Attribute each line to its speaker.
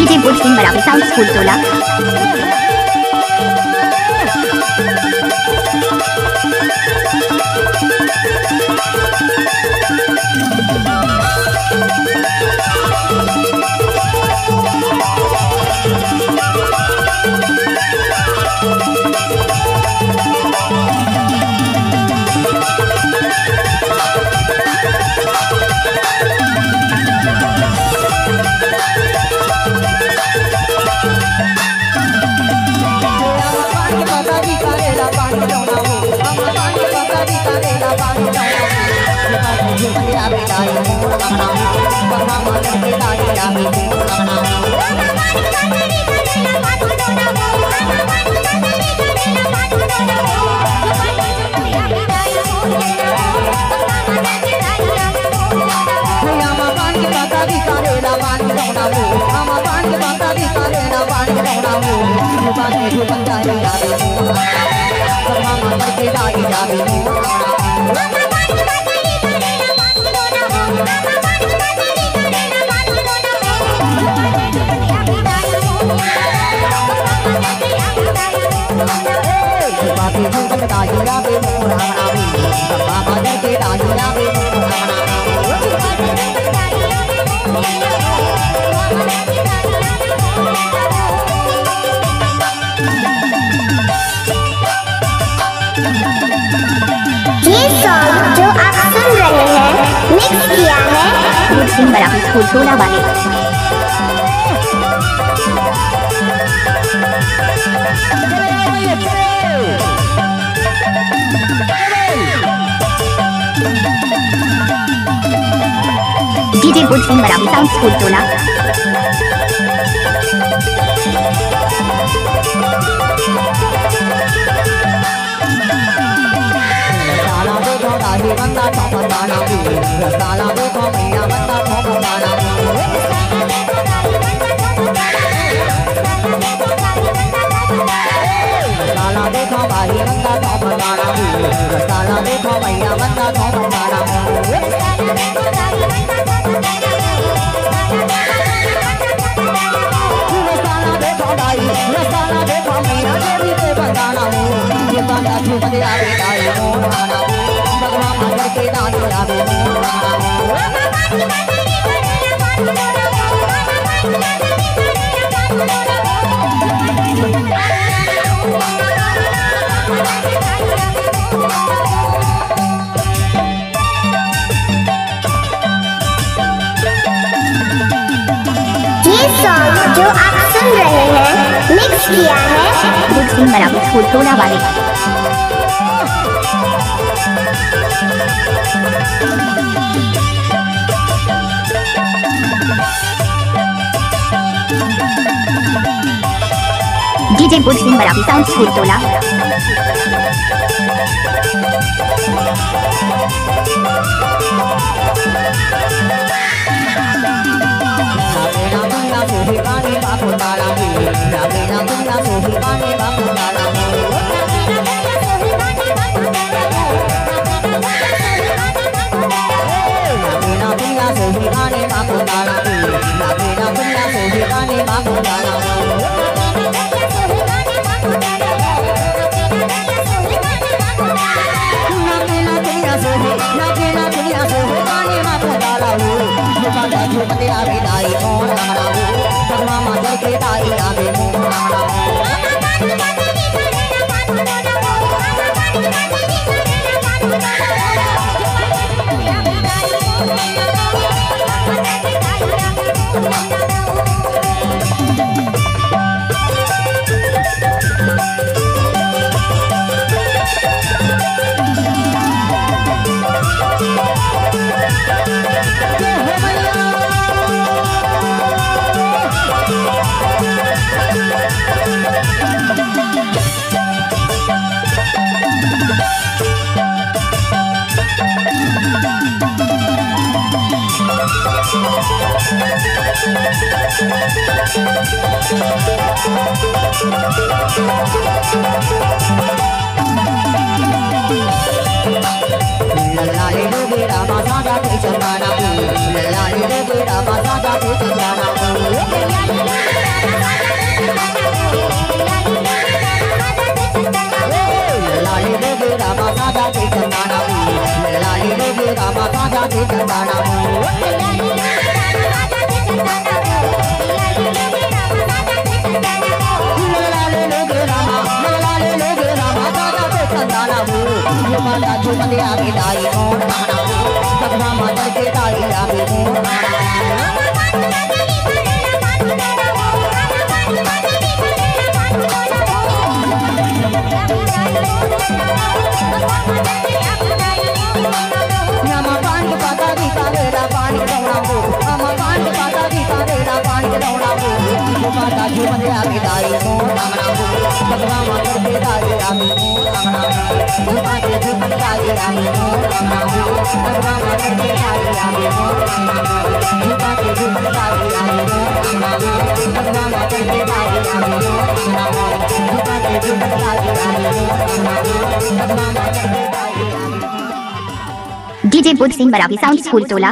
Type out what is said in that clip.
Speaker 1: DJ bull Singh बराबर sound school टोला।
Speaker 2: जो आप सुन रहे हैं मिक्स किया है
Speaker 1: बुल सिंह बराबर स्कूल टोला वाले। डीजे बुल सिंह बराबर साउंड स्कूल टोला।
Speaker 2: जो आप सुन रहे हैं मिक्स किया है
Speaker 1: बुल सिंह बराबर स्कूल टोला वाले। डीजे बुल सिंह बराबर साउंड स्कूल टोला।
Speaker 3: लल्लाले लोगे रामा सादा के चंदाना को लल्लाले लोगे रामा सादा के चंदाना को लल्लाले लोगे रामा सादा के चंदाना को लल्लाले लोगे रामा सादा के चंदाना को माता जो बंदे आगे दाई कौन आना सबका माता के दाई आगे कौन आना नामा पान के पाता भी कारेरा पानी लौड़ा को नामा पान के पाता भी कारेरा पानी लौड़ा को माता जो बंदे आगे दाई कौन आना सबका माता के दाई आगे कौन आना माता जो बंदे आगे आगे कौन आना सबका माता के दाई आगे कौन आना माता जो बंदे आगे आगे कौन आना सबका माता के दाई आगे कौन आना माता जो बंदे आगे आगे कौन आना सबका माता के दाई
Speaker 1: DJ Budh Singh Marathi Sound School Tola.